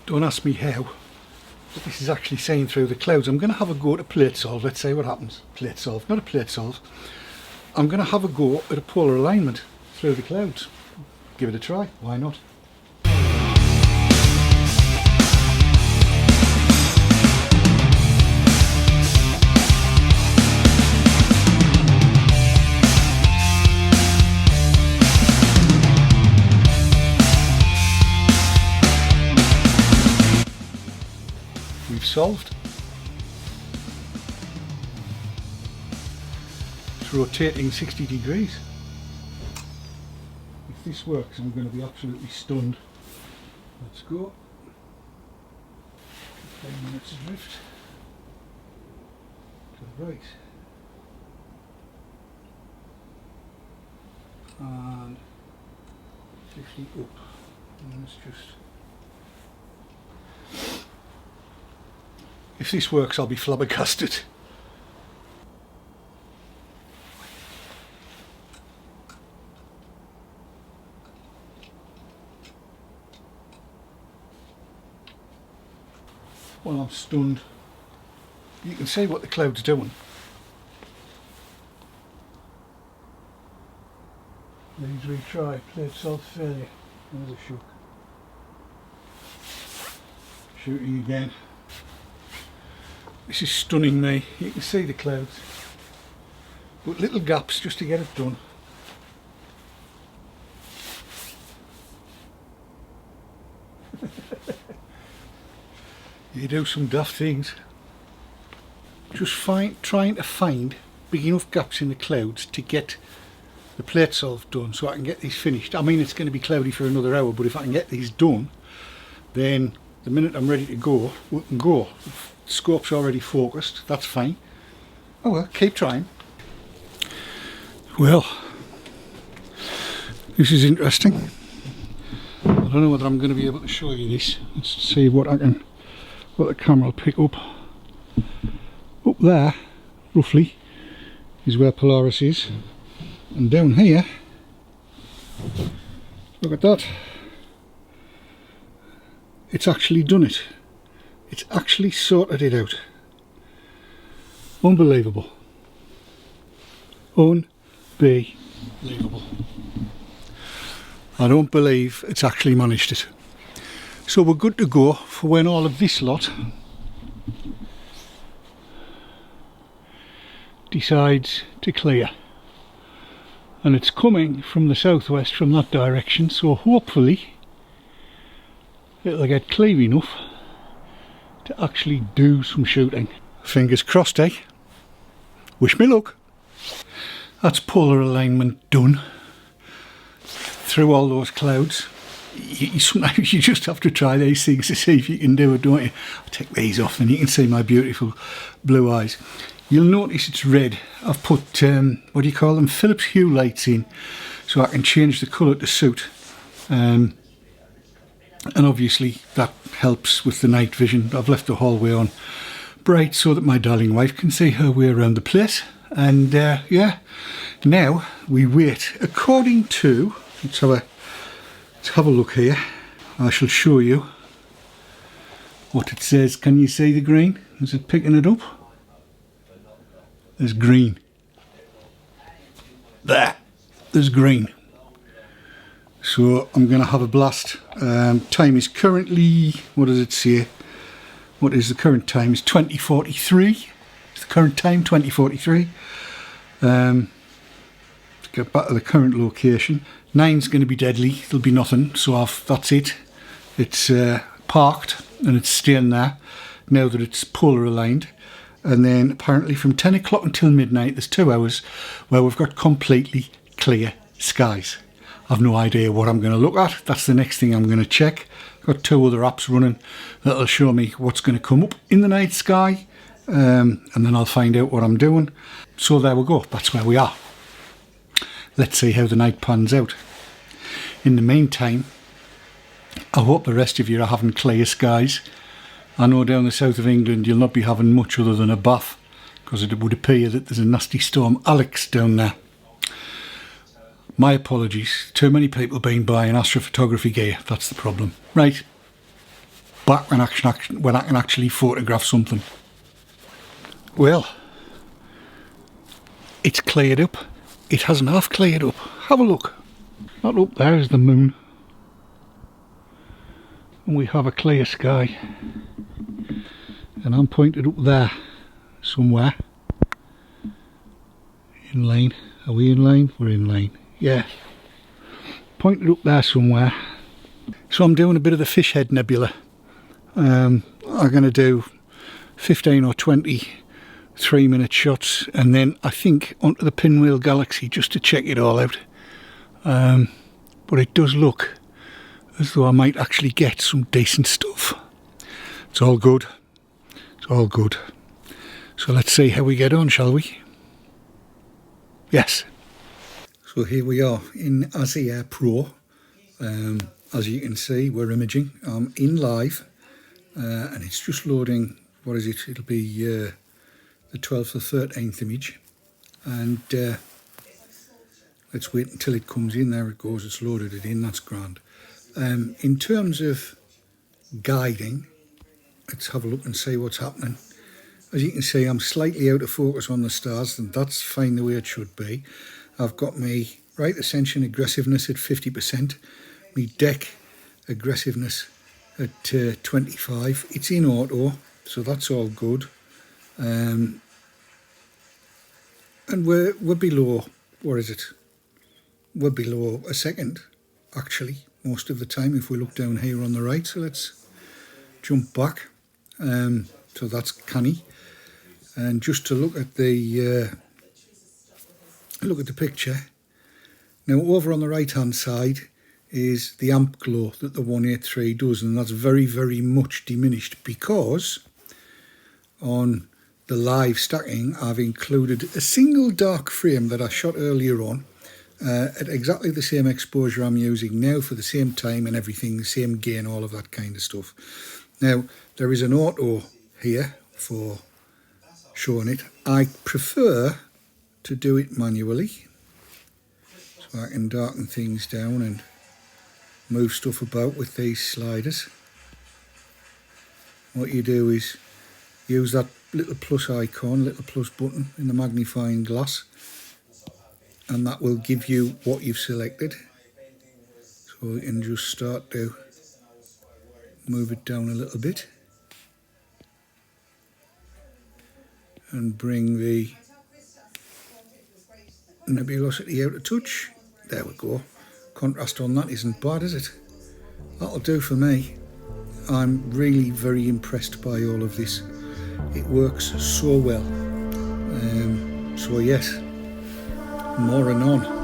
Don't ask me how, but this is actually seeing through the clouds. I'm going to have a go at a plate solve. Let's see what happens. Plate solve, not a plate solve. I'm going to have a go at a polar alignment through the clouds. Give it a try, why not? We've solved. It's rotating 60 degrees. If this works, I'm going to be absolutely stunned. Let's go. 15 minutes adrift. To the right. And 50 up. And let's just... If this works, I'll be flabbergasted. Well, I'm stunned. You can see what the cloud's doing. Please retry. Plate solve failure. Another shook. Shooting again. This is stunning me. You can see the clouds, but little gaps just to get it done. You do some daft things. Just trying to find big enough gaps in the clouds to get the plate solve done so I can get these finished. I mean, it's going to be cloudy for another hour, but if I can get these done, then the minute I'm ready to go, we can go. Scope's already focused, that's fine. Oh well, keep trying. Well, this is interesting. I don't know whether I'm going to be able to show you this. Let's see what the camera will pick up. Up there, roughly, is where Polaris is. And down here, look at that. It's actually done it. It's actually sorted it out. Unbelievable. Unbelievable. I don't believe it's actually managed it. So we're good to go for when all of this lot decides to clear. And it's coming from the southwest from that direction, so hopefully it'll get clear enough to actually do some shooting. Fingers crossed, eh? Wish me luck. That's polar alignment done through all those clouds. Sometimes you just have to try these things to see if you can do it, don't you? I'll take these off and you can see my beautiful blue eyes. You'll notice it's red. I've put, what do you call them, Philips Hue lights in so I can change the colour to suit. And obviously that helps with the night vision. I've left the hallway on bright so that my darling wife can see her way around the place. And yeah, now we wait. According to, let's have a look here. I shall show you what it says. Can you see the green? Is it picking it up? There's green. There's green. So I'm going to have a blast. Time is currently, what does it say? What is the current time? It's 20:43. It's the current time, 20:43. To get back to the current location. 9's going to be deadly. There'll be nothing. So that's it. It's parked and it's staying there now that it's polar aligned. And then apparently from 10 o'clock until midnight, there's 2 hours where we've got completely clear skies. I've no idea what I'm going to look at. That's the next thing I'm going to check. I've got 2 other apps running that'll show me what's going to come up in the night sky, and then I'll find out what I'm doing. So there we go, that's where we are. Let's see how the night pans out. In the meantime, I hope the rest of you are having clear skies. I know down the south of England you'll not be having much other than a bath, because it would appear that there's a nasty storm Alex down there. My apologies, too many people been buying astrophotography gear, that's the problem. Right, back when I can actually photograph something. Well, it's cleared up. It hasn't half cleared up. Have a look. That up there is the moon. And we have a clear sky. And I'm pointed up there somewhere. In lane. Are we in lane? We're in lane. Yeah. Pointed up there somewhere. So I'm doing a bit of the Fish Head Nebula. I'm going to do 15 or 20 3-minute shots, and then I think onto the Pinwheel Galaxy just to check it all out. But it does look as though I might actually get some decent stuff. It's all good. It's all good. So let's see how we get on, shall we? Yes. So here we are in ASIAir Pro. As you can see, we're imaging. I'm in live, and it's just loading. What is it? It'll be the 12th or 13th image, and let's wait until it comes in. There it goes. It's loaded it in. That's grand. In terms of guiding, let's have a look and see what's happening. As you can see, I'm slightly out of focus on the stars, and that's fine the way it should be. I've got my right ascension aggressiveness at 50%, my deck aggressiveness at 25. It's in auto, so that's all good. And we're below, what is it? We're below a second, actually, most of the time if we look down here on the right. So let's jump back. So that's canny. And just to look at the picture. Now over on the right hand side is the amp glow that the 183 does, and that's very, very much diminished because on the live stacking I've included a single dark frame that I shot earlier on at exactly the same exposure I'm using now for the same time and everything, the same gain, all of that kind of stuff. Now there is an auto here for showing it. I prefer to do it manually, so I can darken things down and move stuff about with these sliders. What you do is use that little plus icon, little plus button in the magnifying glass, and that will give you what you've selected. So we can just start to move it down a little bit and bring the nebulosity out of touch. There we go. Contrast on that isn't bad, is it? That'll do for me. I'm really very impressed by all of this. It works so well. So yes, more and on.